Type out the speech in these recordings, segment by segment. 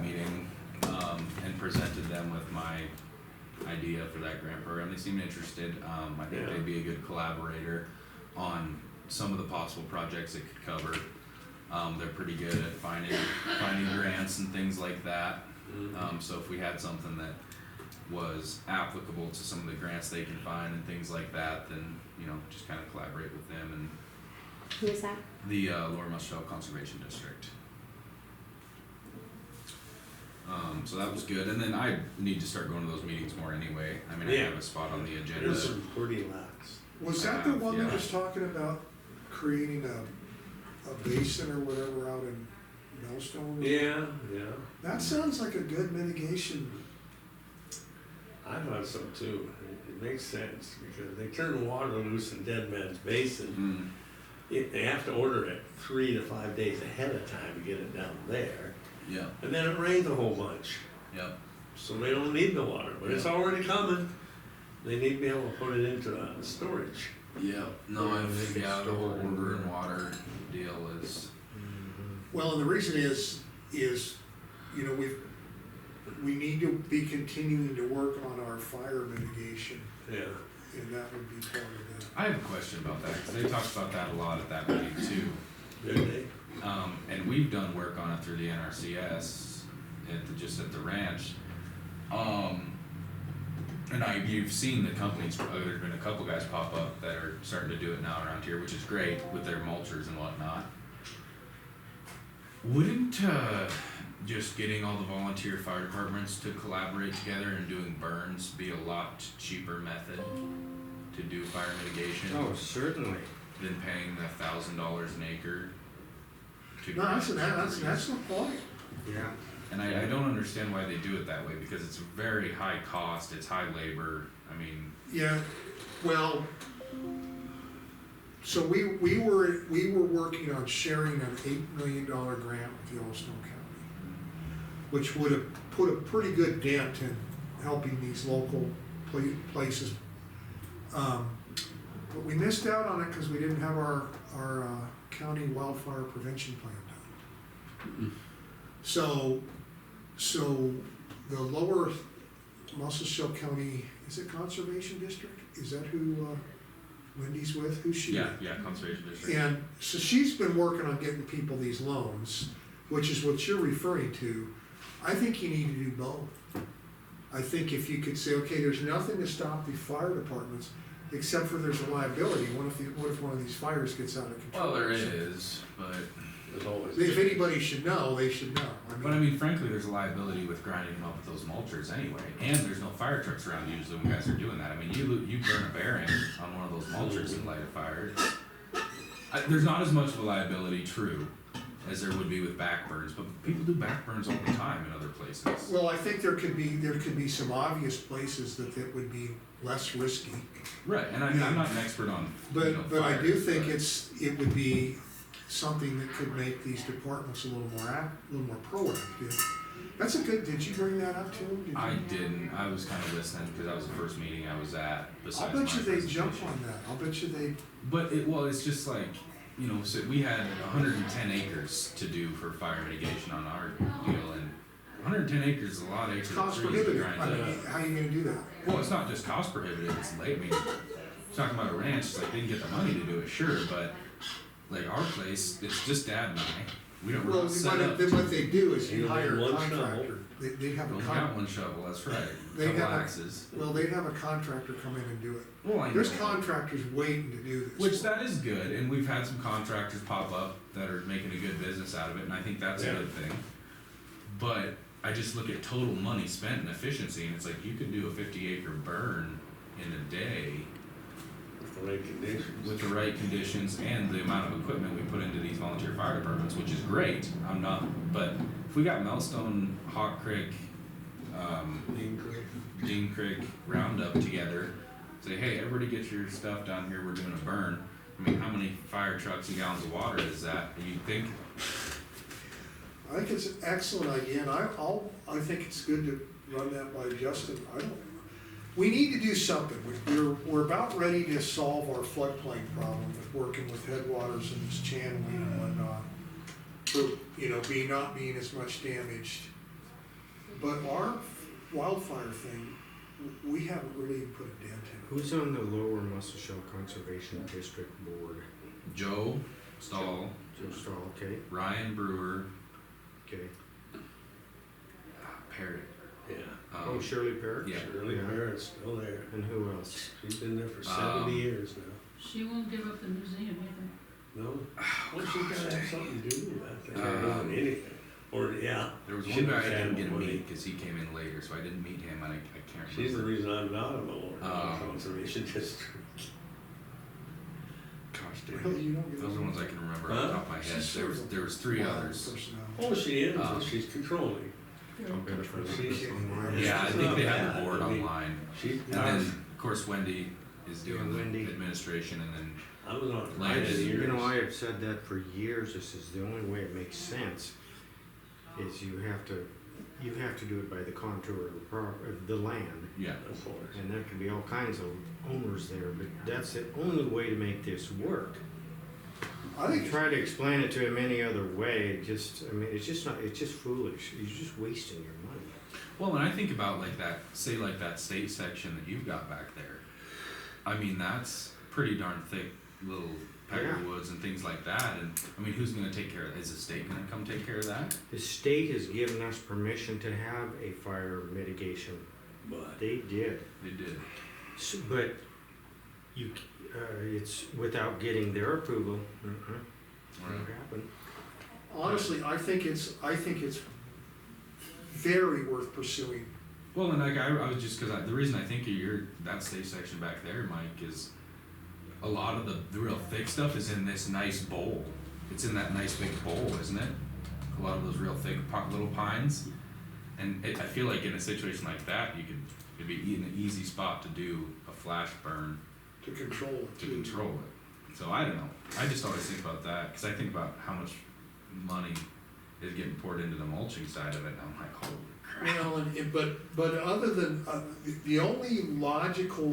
meeting, and presented them with my idea for that grant program. They seemed interested. I think Yeah. they'd be a good collaborator on some of the possible projects it could cover. They're pretty good at finding grants and things like that. So if we had something that was applicable to some of the grants they can find and things like that, then, you know, just kind of collaborate with them and Who is that? the Lower Muscle Conservation District. So that was good, and then I need to start going to those meetings more anyway. I mean, I Yeah. have a spot on the agenda. There's some pretty lax. Was that the one that Yeah. was talking about creating a basin or whatever out in Millstone? Yeah, yeah. That sounds like a good mitigation. I thought so too. It makes sense because they turn water loose in Dead Man's Basin. They have to order it 3 to 5 days ahead of time to get it down there. Yeah, And then it rains a whole bunch, yeah, so they don't need the water, but it's Yeah. already coming. They need to be able to put it into storage. yeah. No, I think, yeah, the whole order and water deal is, Well, and the reason is, you know, we need to be continuing to work on our fire mitigation, Yeah. and that would be part of that. I have a question about that, because they talked about that a lot at that meeting too. Good day. And we've done work on it through the NRCS, just at the ranch. And you've seen the companies, there's been a couple guys pop up that are starting to do it now around here, which is great with their mulchers and whatnot. Wouldn't, just getting all the volunteer fire departments to collaborate together and doing burns be a lot cheaper method to do fire mitigation Oh, certainly. than paying $1,000 an acre? to No, that's an grant excellent point. Yeah. And I don't understand why they do it that way, because it's very high cost, it's high labor, I mean, Yeah, well, so we were working on sharing an $8 million grant with Yellowstone County, which would have put a pretty good dent in helping these local places. But we missed out on it because we didn't have our county wildfire prevention plan done. So the lower Muscle County, is it Conservation District? Is that who Wendy's with? Who's she with? yeah, conservation district. And so she's been working on getting people these loans, which is what you're referring to. I think you need to do both. I think if you could say, okay, there's nothing to stop the fire departments, except for there's a liability. What if one of these fires gets out of control? Well, there is, but There's always. If anybody should know, they should know. I mean, frankly, there's a liability with grinding them up with those mulchers anyway, and there's no fire trucks around usually when guys are doing that. I mean, you burn a bearing on one of those mulchers and light a fire. There's not as much of a liability, true, as there would be with backburns, but people do backburns all the time in other places. Well, I think there could be some obvious places that would be less risky. Right, and I'm not an expert on, But I do fires, think but- it would be something that could make these departments a little more proactive. That's a good, did you bring that up too? Did you- I didn't, I was kind of listening, because that was the first meeting I was at, I'll besides bet my you they jump presentation. on that, I'll bet you they, But it's just like, you know, so we had 110 acres to do for fire mitigation on our deal, and 110 acres is a lot of acres of cost trees to prohibitive, grind I up. mean, how are you gonna do that? Well, it's not just cost prohibitive, it's late, I mean, talking about a ranch, it's like they can get the money to do it, sure, but like our place, it's just Dad and I, we're Well, not set up. then what they do is you You hire a need one contractor, they'd have We a only got one shovel, that's right, They couple have a- axes. well, they'd have a contractor come in and do it. Well, I There's know. contractors waiting to do this. Which that is good, and we've had some contractors pop up that are making a good business out of it, and I think that's a Yeah. good thing. But I just look at total money spent and efficiency, and it's like you could do a 50-acre burn in a day With the right conditions. with the right conditions and the amount of equipment we put into these volunteer fire departments, which is great. But if we got Melstone, Hawk Creek, Dean Creek Roundup together, say, hey, everybody get your stuff down here, we're doing a burn. I mean, how many fire trucks and gallons of water is that? You think? I think it's an excellent idea, and I think it's good to run that by Justin. We need to do something. We're about ready to solve our floodplain problem with working with headwaters and this channeling and whatnot. For, you know, not being as much damaged. but our wildfire thing, we haven't really even put a dent in it. Who's on the Lower Muscle Shell Conservation District Board? Joe Stahl, Just all, okay, Ryan Brewer, okay. Parrot. Yeah. Oh, Shirley Parrott? Yeah. Shirley Yeah. Parrott's still there. And who else? She's been there for 70 years now. She won't give up the museum either. No? Well, she's gotta have something to do with that thing, or Um, doing anything. Or, yeah. There was She one guy I doesn't have didn't get to money. meet because he came in later, so I didn't meet him, and I can't remember. She's the reason I'm not on the Lower Um, Conservation District. Gosh, Really, dude. you don't get Those are the ones I can remember off the top of my head. There was three Wild others. personnel. Oh, she is, Um, but she's controlling. I'll bet if I look She's- this online. Yeah, I It's think not they have bad. the board I mean, online. She, And then, of course, Wendy is doing Yeah, Wendy. the administration, and then I was on it for Land 10 is- years. You know, I have said that for years, this is the only way it makes sense, is you have to do it by the contour of the land. yeah. Of course. And there can be all kinds of owners there, but that's the only way to make this work. I think, Try to explain it to him any other way, it just, I mean, it's just not, it's just foolish, you're just wasting your money. Well, when I think about like that, say like that state section that you've got back there, I mean, that's pretty darn thick little pepper Yeah. woods and things like that. And I mean, who's gonna take care of, is the state gonna come take care of that? The state has given us permission to have a fire mitigation, But they did. They did. But you, it's without getting their approval, Right. won't happen. honestly, I think it's very worth pursuing. Well, and like I was just because the reason I think of that state section back there, Mike, is a lot of the real thick stuff is in this nice bowl. It's in that nice big bowl, isn't it? A lot of those real thick little pines, and I feel like in a situation like that, it'd be an easy spot to do a flash burn To control it. to control it. So I don't know. I just always think about that because I think about how much money is getting poured into the mulching side of it, and I'm like, holy crap. Well, but other than, the only logical,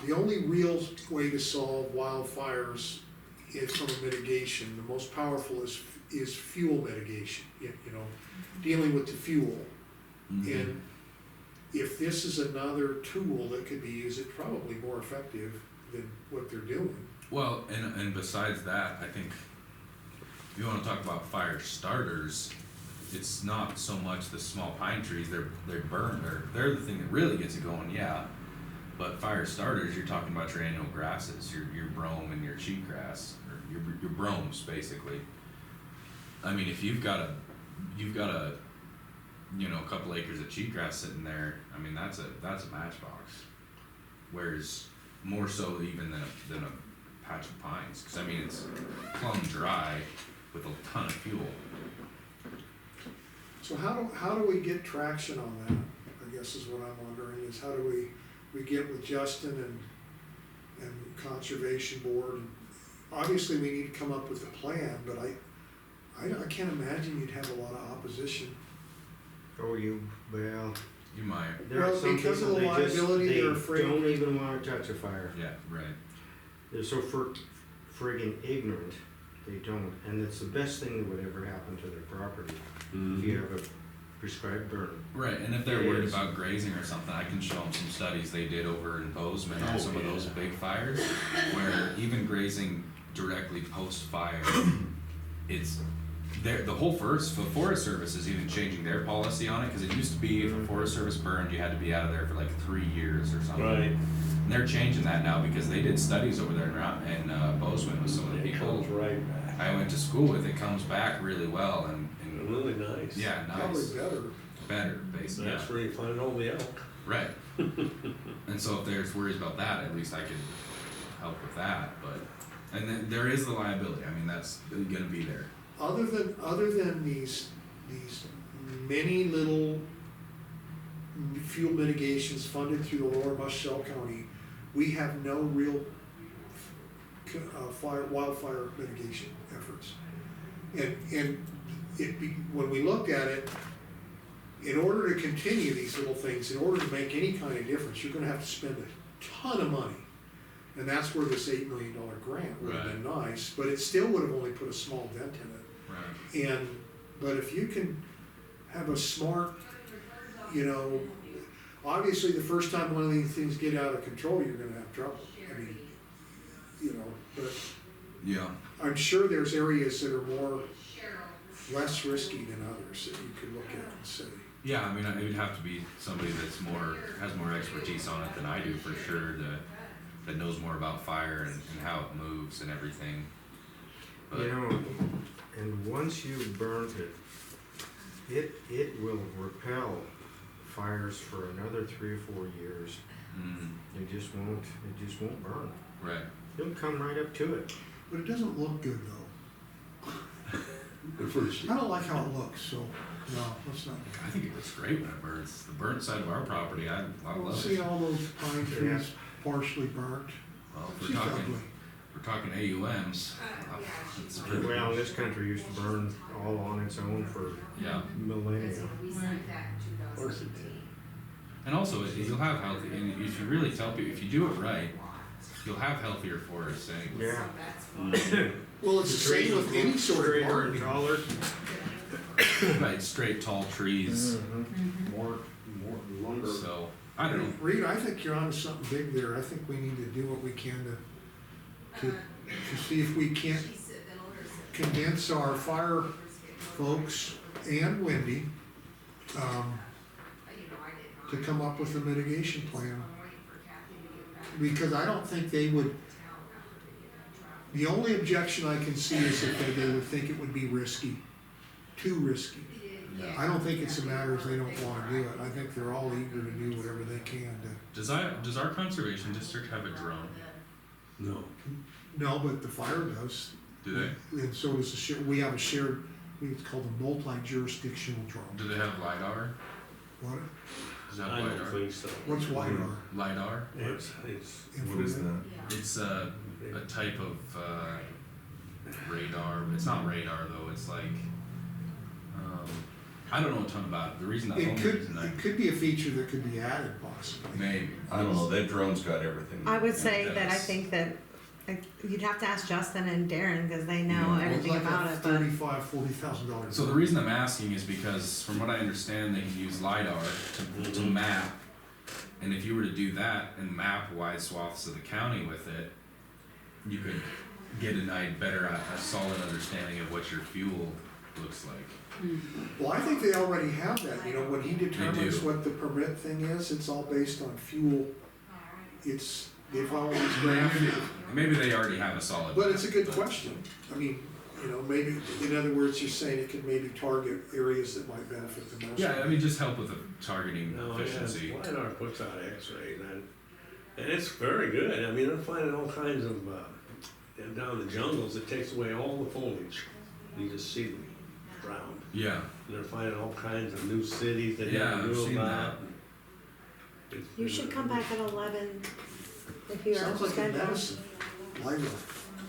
the only real way to solve wildfires is from a mitigation, the most powerful is fuel mitigation, you know, dealing with the fuel. Mhm. And if this is another tool that could be used, it's probably more effective than what they're doing. Well, and besides that, I think if you want to talk about fire starters, it's not so much the small pine trees. They're burned. They're the thing that really gets it going. Yeah, but fire starters, you're talking about your annual grasses, your brome and your cheatgrass, or your bromes basically. I mean, if you've got a a couple acres of cheatgrass sitting there, I mean that's a matchbox. Whereas more so even than a patch of pines, because I mean it's plumb dry with a ton of fuel. So how do we get traction on that, I guess is what I'm wondering, is how do we get with Justin and Conservation Board? And obviously, we need to come up with a plan, but I can't imagine you'd have a lot of opposition. Oh, well, You might. there are Well, some because of people, the they just, liability, they they're afraid- don't even wanna touch a fire. Yeah, right. They're so friggin' ignorant, they don't, and it's the best thing that would ever happen to their property, if you have a prescribed burn. Right, and if they're It worried is. about grazing or something, I can show them some studies they did over in Bozeman on Oh, some of those yeah. big fires, where even grazing directly post-fire, the whole Forest Service is even changing their policy on it, because it used to be if a Forest Service burned, you had to be out of there for like 3 years or something. Right. And they're changing that now, because they did studies over there in Bozeman with some of the It people comes right back. I went to school with. It comes back really well, and Really nice. yeah, Probably nice, better. better, basically. That's where you find all the elk. Right. And so if there's worries about that, at least I could help with that, but, and then there is the liability, I mean, that's gonna be there. Other than these many little fuel mitigations funded through the Lower Muscle County, we have no real wildfire mitigation efforts. And when we looked at it, in order to continue these little things, in order to make any kind of difference, you're gonna have to spend a ton of money. And that's where this $8 million grant would have been nice, but it still would have only put a small dent in it. Right. But if you can have a smart, you know, obviously the first time one of these things get out of control, you're gonna have trouble. I mean, you know, but Yeah. I'm sure there's areas that are less risky than others that you could look at and say. Yeah, I mean, it would have to be somebody that's has more expertise on it than I do for sure, that knows more about fire and how it moves and everything. But, You know, and once you've burnt it will repel fires for another 3 or 4 years. It just won't burn. right. It'll come right up to it. But it doesn't look good though. The first I don't like how it looks, so, no, let's not. I think it looks great when it burns. The burnt side of our property, I Well, love see it. all those pine trees partially burnt? Well, if She's ugly. we're talking AUMs. It's pretty, Well, this country used to burn all on its own for yeah. millennia. Of course it did. And also, you'll have healthy, and if you really tell people, if you do it right, you'll have healthier forests anyway. Yeah. Well, it's the same with any sort of Straighter and gardening. taller. Right, straight, tall trees. More lumber. So, I don't know. Reed, I think you're onto something big there. I think we need to do what we can to see if we can't convince our fire folks and Wendy, to come up with a mitigation plan. Because I don't think they would, the only objection I can see is if they would think it would be risky, too risky. I don't think it's a matter of they don't wanna do it. I think they're all eager to do whatever they can to. Does our conservation district have a drone? No. No, but the fire does. Do they? And so does we have a shared, it's called a multi-jurisdictional drone. Do they have LiDAR? What, Does it have I don't LiDAR? think so. what's LiDAR? LiDAR? It's, What is that? It's a type of radar. It's not radar though. It's like I don't know a ton about it. The reason I It only could, reason I it could be a feature that could be added possibly. maybe I don't know, that drone's got everything. I would say It that I does. think that you'd have to ask Justin and Darren because they know Yeah. everything about it, but $40,000. So the reason I'm asking is because, from what I understand, they can use LiDAR to map, and if you were to do that and map wide swaths of the county with it, you could get a solid understanding of what your fuel looks like. Well, I think they already have that, you know, when he determines do. what the permit thing is, it's all based on fuel. They've always drafted, Maybe they already have a solid. but it's a good question. I mean, you know, maybe, in other words, you're saying it could maybe target areas that might benefit the most. Yeah, I mean, just help with the targeting No, efficiency. yeah, LiDAR puts out X-rays and it's very good. I mean, I'm finding all kinds of, down in the jungles, it takes away all the foliage. You just see them drown. Yeah, And they're finding all kinds of new cities they Yeah, never I've knew seen about. you should come back at 11 if you are Sounds like a scheduled. medicine, LiDAR.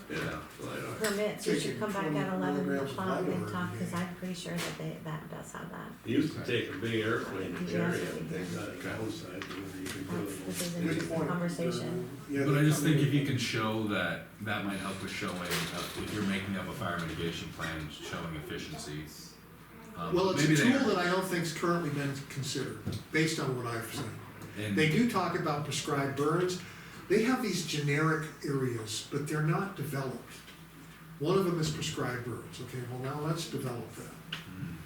Yeah, LiDAR. Permits, you should Taking come back 20 at 11 milligrams of o'clock and LiDAR talk, every because day. I'm pretty sure that that does have that. You used to take a big airplane to Yes, carry we it, they've did. got a downside, you can do That's, it. this is an Good interesting point. conversation. Yeah, but they I just come think in- if you can show that, that might help with showing, if you're making up a fire mitigation plan, showing efficiencies. Well, it's a maybe they tool are. that I don't think's currently been considered, based on what I've seen. And They do talk about prescribed burns. They have these generic areas, but they're not developed. One of them is prescribed burns. Okay, well now let's develop that.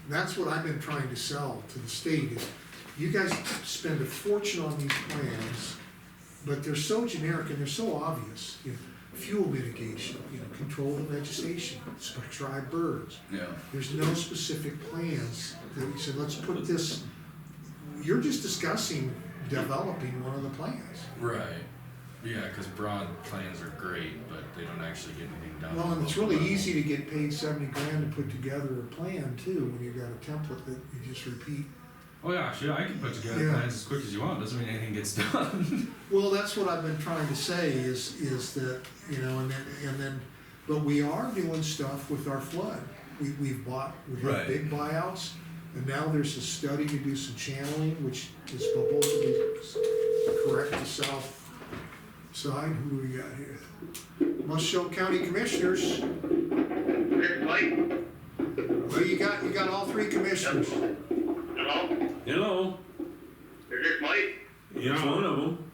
That's what I've been trying to sell to the state is, you guys spend a fortune on these plans, but they're so generic and they're so obvious. You know, fuel mitigation, you know, control the vegetation, prescribed burns. Yeah. There's no specific plans that we said, let's put this, you're just discussing developing one of the plans. Right. Yeah, because broad plans are great, but they don't actually get anything done. Well, on and it's the really local easy to get paid 70 grand to put together a plan too, when you've got a template that you just repeat. level. Oh yeah, sure. I can put together Yeah. plans as quick as you want. Doesn't mean anything gets done. Well, that's what I've been trying to say is that, you know, and then, but we are doing stuff with our flood. We've had Right. big buyouts, and now there's a study to do some channeling, which is supposedly correct the south side. Who do we got here? Musco County Commissioners. Well, you got all three commissioners. Hello, Is this Mike? it's one of them.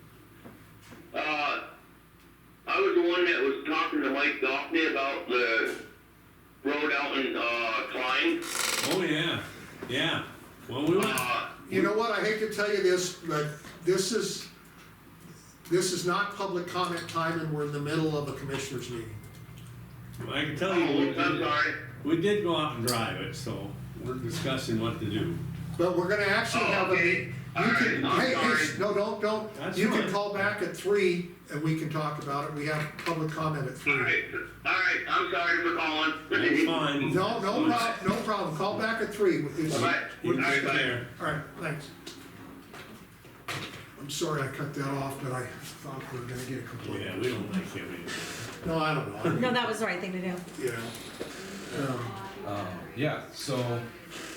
I was the one that was talking to Mike Goffney about the road out in, Klein. Oh, yeah, yeah. Well, we went, You know what, I hate to tell you this, but this is not public comment time and we're in the middle of a commissioners meeting. I can tell Oh, you, I'm sorry. we did go out and drive it, so we're discussing what to do. But we're gonna actually Oh, have a okay. meeting. You All can, right, I'm hey, sorry. no, don't, That's you can fine. call back at 3 and we can talk about it, we have public comment at 3. Alright, I'm sorry for calling. That's fine. No problem, call back at 3. It's- Bye-bye. You can Alright, sit bye. there. Alright, thanks. I'm sorry I cut that off, but I thought we were gonna get a complaint. Yeah, we don't like him anymore. No, I don't know. No, that was the right thing to do. Yeah. Yeah, so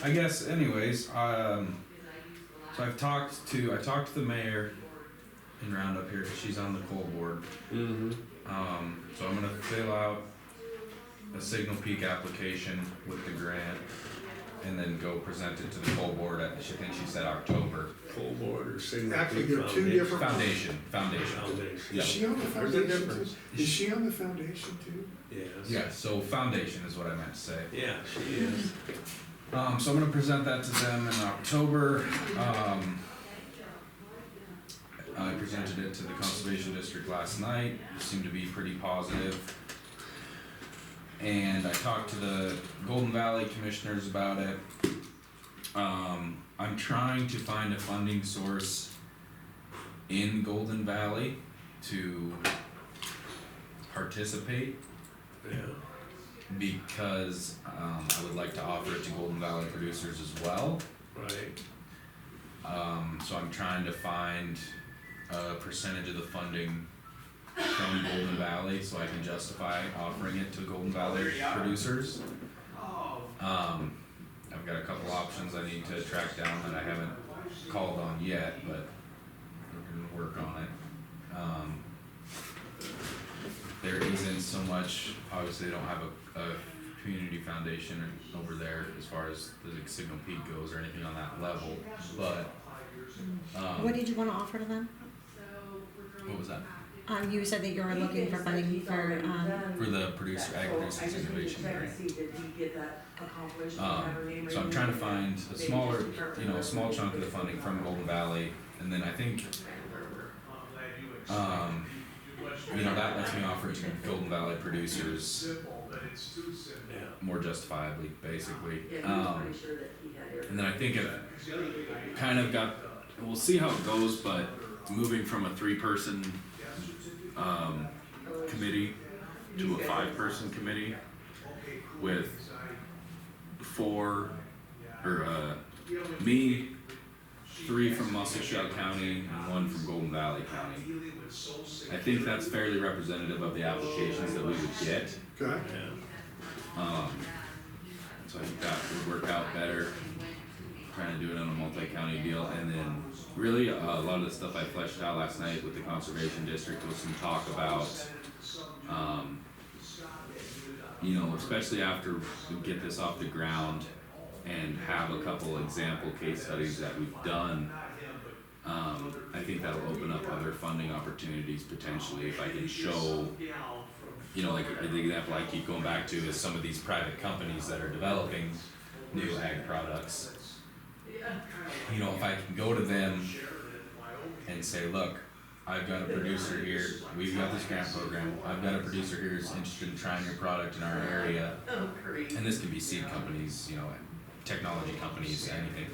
I guess anyways, so I talked to the mayor in Roundup here, 'cause she's on the coal board. Mm-hmm. So I'm gonna fill out a Signal Peak application with the grant and then go present it to the coal board at, I think she said October. Full board or signal. Actually, peak they're two different- Foundation. Foundation. Yeah. Is she on the There's a foundation too? difference. Is she on the foundation too? Yes. Yeah, so foundation is what I meant to say. Yeah, she is. So I'm gonna present that to them in October. I presented it to the Conservation District last night, it seemed to be pretty positive. And I talked to the Golden Valley Commissioners about it. I'm trying to find a funding source in Golden Valley to participate, Yeah. because I would like to offer it to Golden Valley producers as well. Right. So I'm trying to find a percentage of the funding from Golden Valley so I can justify offering it to Golden Valley producers. I've got a couple options I need to track down that I haven't called on yet, but we're gonna work on it. There isn't so much, obviously they don't have a community foundation over there as far as the Signal Peak goes or anything on that level, but, What did you wanna offer to them? what was that? You said that you were looking for funding for, For the producer, Ag Producers Innovation Grant. So I'm trying to find a smaller, a small chunk of the funding from Golden Valley, and then I think, that lets me offer it to Golden Valley producers Yeah. more justifiably, basically. And then I think it kind of got, we'll see how it goes, but moving from a 3-person committee to a 5-person committee with 4, or me, 3 from Muscle Shell County and 1 from Golden Valley County. I think that's fairly representative of the applications that we would get. Okay. Yeah. So I think that would work out better, trying to do it on a multi-county deal, and then really a lot of the stuff I fleshed out last night with the Conservation District was some talk about, especially after we get this off the ground and have a couple example case studies that we've done, I think that'll open up other funding opportunities potentially if I can show, like the example I keep going back to is some of these private companies that are developing new ag products. If I can go to them and say, look, I've got a producer here, we've got this grant program, I've got a producer here who's interested in trying your product in our area. And this could be seed companies, technology companies, anything.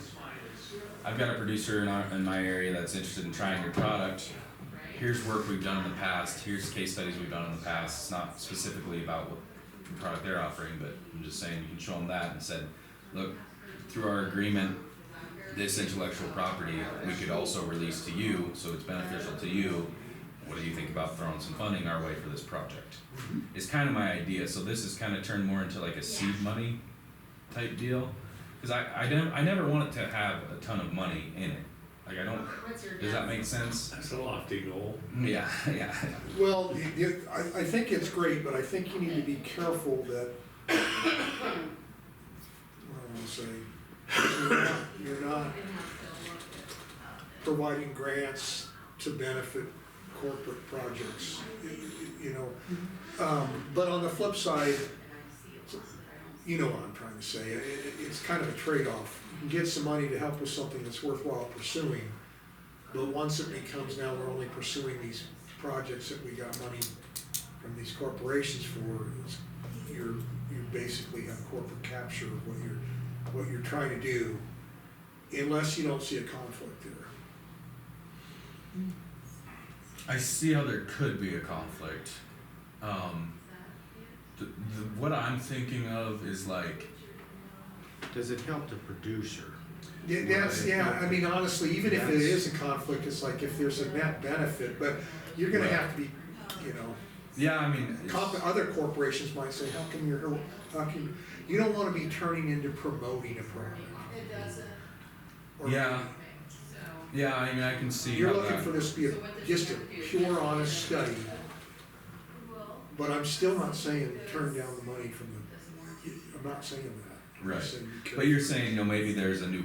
I've got a producer in my area that's interested in trying your product. Here's work we've done in the past, here's case studies we've done in the past. It's not specifically about what the product they're offering, but I'm just saying you can show them that and said, look, through our agreement, this intellectual property we could also release to you, so it's beneficial to you. What do you think about throwing some funding our way for this project? It's kind of my idea, so this has kind of turned more into like a seed money type deal. Cause I never want it to have a ton of money in it. Like I don't, does that make sense? That's a lofty goal. Yeah, yeah. Well, I think it's great, but I think you need to be careful that, what do I wanna say? You're not providing grants to benefit corporate projects, you know. But on the flip side, you know what I'm trying to say, it's kind of a trade-off. You can get some money to help with something that's worthwhile pursuing, but once it becomes now we're only pursuing these projects that we got money from these corporations for, you basically have corporate capture of what you're trying to do, unless you don't see a conflict there. I see how there could be a conflict. What I'm thinking of is like, Does it help the producer? Yeah, I mean, honestly, even if it is a conflict, it's like if there's a net benefit, but you're gonna have to be, you know, yeah, I mean, other corporations might say, how come you don't wanna be turning into promoting a product. Or- yeah, I mean, I can see You're how looking that, for this to be just a pure, honest study, but I'm still not saying turn down the money from I'm not saying that. I'm right. saying be But careful. you're saying, you know, maybe there's a new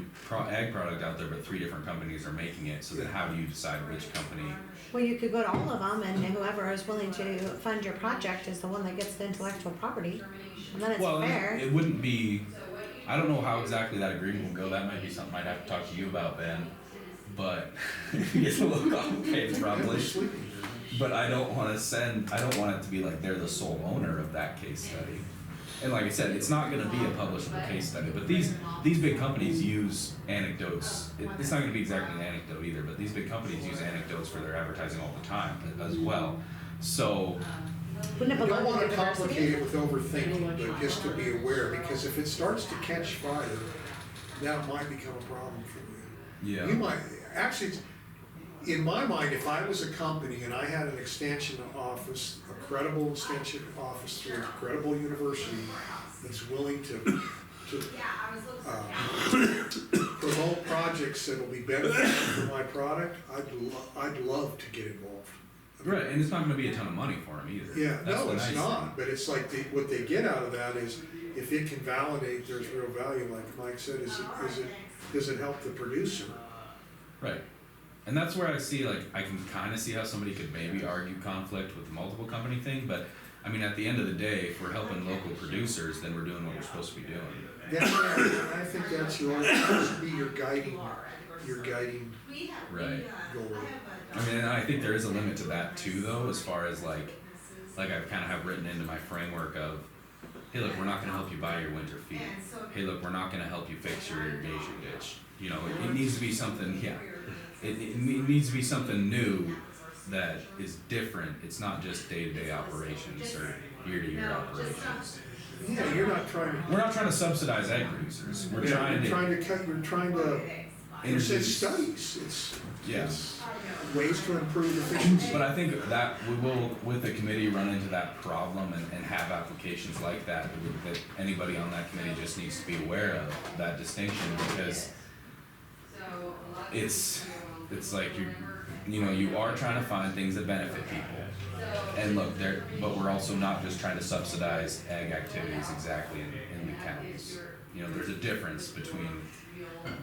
ag product out there, but 3 different companies are making it, so then how do you decide which company? Well, you could go to all of them, and whoever is willing to fund your project is the one that gets the intellectual property, and then it's Well, fair. it wouldn't be, I don't know how exactly that agreement will go, that might be something I'd have to talk to you about, Ben, but it's a little complicated probably. But I don't want it to be like they're the sole owner of that case study. And like I said, it's not gonna be a publishable case study, but these big companies use anecdotes. It's not gonna be exactly an anecdote either, but these big companies use anecdotes for their advertising all the time as well. So, Wouldn't it You don't belong to wanna the complicate diversity? it with overthinking, but just to be aware, because if it starts to catch fire, that might become a problem for you. yeah. You might, actually, in my mind, if I was a company and I had an extension office, a credible extension office through a credible university that's willing to promote projects that will be beneficial for my product, I'd love to get involved. Right, and it's not gonna be a ton of money for them either. Yeah, That's no, the it's nice not, thing. but it's like what they get out of that is, if it can validate there's real value, like Mike said, does it help the producer? Right. And that's where I see, like, I can kind of see how somebody could maybe argue conflict with the multiple company thing, but I mean, at the end of the day, if we're helping local producers, then we're doing what we're supposed to be doing. I think that should be your guiding Right. goal. I mean, and I think there is a limit to that too, though, as far as like I kind of have written into my framework of, hey, look, we're not going to help you buy your winter feed. Hey, look, we're not going to help you fix your irrigation ditch. You know, it needs to be something, yeah. It needs to be something new that is different. It's not just day-to-day operations or year-to-year operations. Yeah, you're not trying to. We're not trying to subsidize ag producers. We're trying to You're trying to, it's studies, yeah. it's ways to improve efficiency. But I think that we will, with the committee, run into that problem and have applications like that anybody on that committee just needs to be aware of that distinction, because it's like you are trying to find things that benefit people. And look, but we're also not just trying to subsidize ag activities exactly in the counties. You know, there's a difference between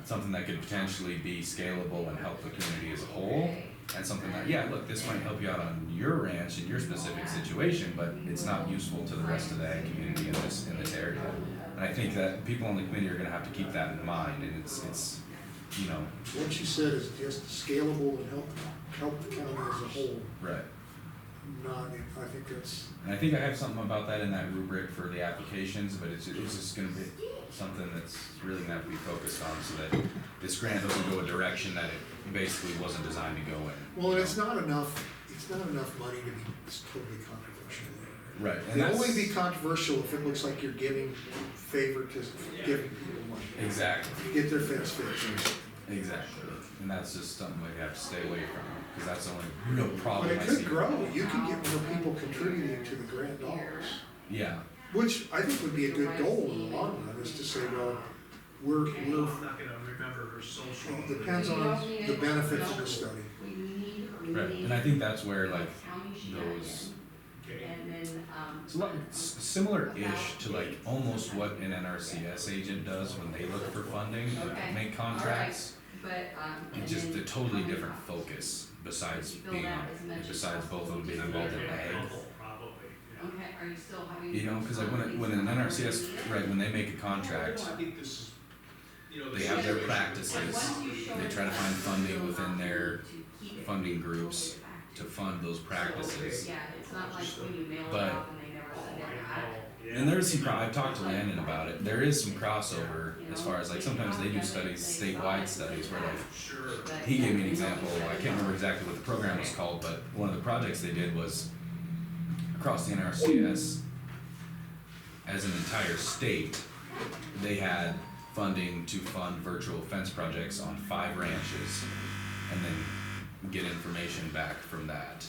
something that could potentially be scalable and help the community as a whole, and something that, yeah, look, this might help you out on your ranch in your specific situation, but it's not useful to the rest of the ag community in this area. And I think that people on the committee are gonna have to keep that in mind, and it's you know. What you said is just scalable and help the county as a whole, Right. I think that's. And I think I have something about that in that rubric for the applications, but it's just gonna be something that's really gonna have to be focused on, so that this grant doesn't go a direction that it basically wasn't designed to go in. Well, and it's not enough money to be totally controversial. Right. It'll only be controversial if it looks like you're giving favor to giving people money. Exactly. Get their fence fixed. Exactly. And that's just something we have to stay away from, because that's the only real But problem it I could see. grow, you can get more people contributing to the grant dollars, Yeah. which I think would be a good goal in the long run, is to say, well, we're, I'm not gonna remember her social. it depends on the benefits of the study. Right. And I think that's where like those it's a lot similar-ish to like almost what an NRCS agent does when they look for funding, make contracts. it's just a totally different focus besides being on, besides both of them being involved in ag. Probably, yeah. Okay, are you still having? You know, cause like when an NRCS, right, when they make a contract, I think this is, you know, the they have their situation- practices, they try to find funding within their funding groups to fund those practices. Yeah, it's not like when you mail it But- off and they never send it back. Yeah. And there's some, I've talked to Landon about it, there is some crossover as far as like sometimes they do studies, statewide studies where like, Sure. he gave me an example, I can't remember exactly what the program was called, but one of the projects they did was across the NRCS, as an entire state, they had funding to fund virtual fence projects on 5 ranches and then get information back from that.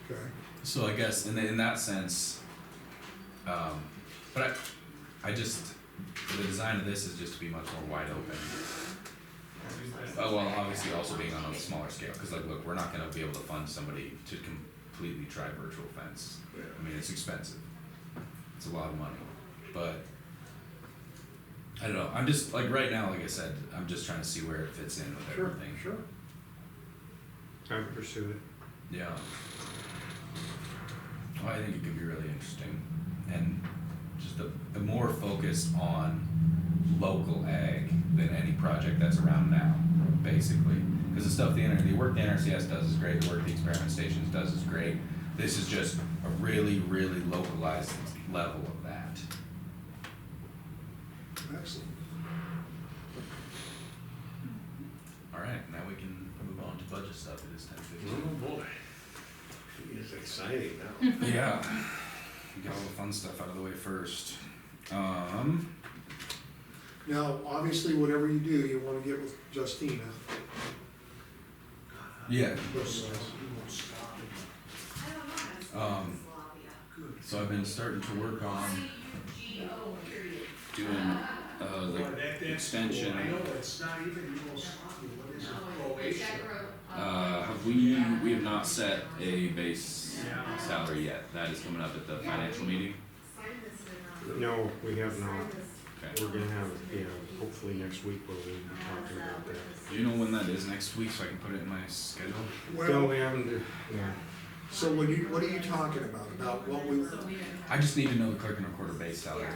Okay. So I guess in that sense, but I just, the design of this is just to be much more wide open. Oh, well, obviously also being on a smaller scale, cause like, look, we're not gonna be able to fund somebody to completely try virtual fence. I mean, it's expensive, it's a lot of money, but I don't know, I'm just, like, right now, like I said, I'm just trying to see where it fits in with Sure, everything. sure. I would pursue it. Yeah. Well, I think it could be really interesting, and just a more focused on local ag than any project that's around now, basically. Because the stuff the work the NRCS does is great, the work the experiment stations does is great. This is just a really, really localized level of that. Excellent. All right, now we can move on to budget stuff. It is 10:15. Oh, boy. It's exciting now. Yeah, we got all the fun stuff out of the way first. Now, obviously, whatever you do, you wanna get with Justina. Yeah. Because, So I've been starting to work on doing Boy, that- the that's extension. cool. I know it's not even Yugoslavia, what is it, Croatia? We have not set a base salary yet. That is coming up at the financial meeting. No, we have not. Okay. We're gonna have, hopefully next week we'll be talking about that. Do you know when that is next week so I can put it in my schedule? No, well, we haven't, yeah. so what are you talking about? About what we, I just need to know the clerk and recorder base salary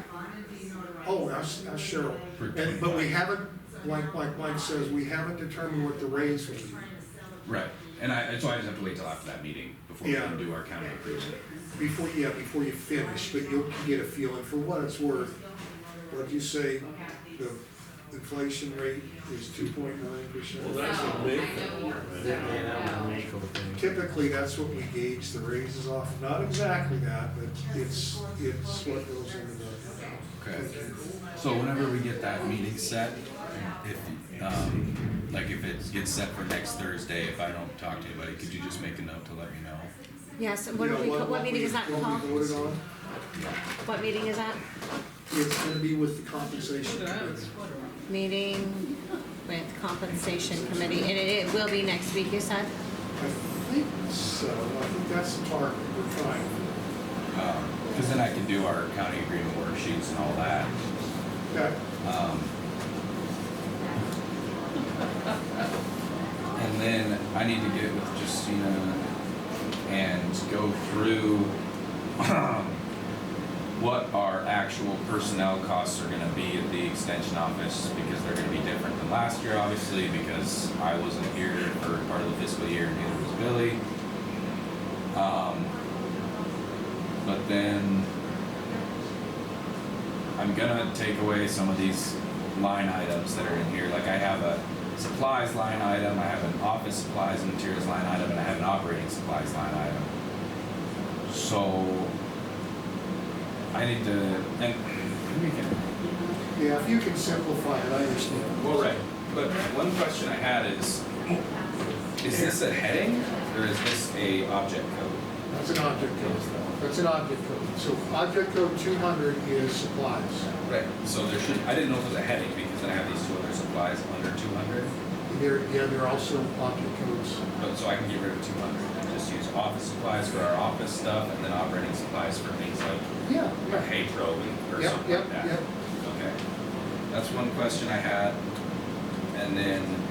oh, that's Cheryl. for And, but we 25. haven't, like Mike says, we haven't determined what the raise will be. Right, and so I just have to wait till after that meeting before we Yeah. can do our county agreement. Before you finish, but you'll get a feeling for what it's worth. What'd you say, the inflation rate is 2.9%? Well, that's a big Yeah, that would make a thing. Typically, that's what we gauge the raises off, not exactly that, but it's what goes into the. Okay. So whenever we get that meeting set, if, like if it gets set for next Thursday, if I don't talk to anybody, could you just make a note to let me know? Yes, what Yeah, are we, what meeting is that What called? we voted on, What meeting is that? it's gonna be with the compensation committee. Meeting with compensation committee, and it will be next week, you said? I think so, I think that's the target, we're trying. Cause then I can do our county agreement worksheets and all that. Okay, And then I need to get with Justina and go through what our actual personnel costs are gonna be at the extension office, because they're gonna be different than last year, obviously, because I wasn't here for part of the fiscal year, and neither was Billy. But then I'm gonna take away some of these line items that are in here, like I have a supplies line item, I have an office supplies and materials line item, and I have an operating supplies line item. So I need to, and we can, yeah, if you can simplify it, I understand. well, right, but one question I had is this a heading, or is this a object code? That's an object code, that's an object code. So object code 200 is supplies. Right. So there should, I didn't know if it was a heading, because then I have these two other supplies under 200, There are also object codes. but so I can get rid of 200 and just use office supplies for our office stuff, and then operating supplies for things like Yeah, our hay probe or Yep, something yep, like that. yep. Okay. That's one question I had. And And then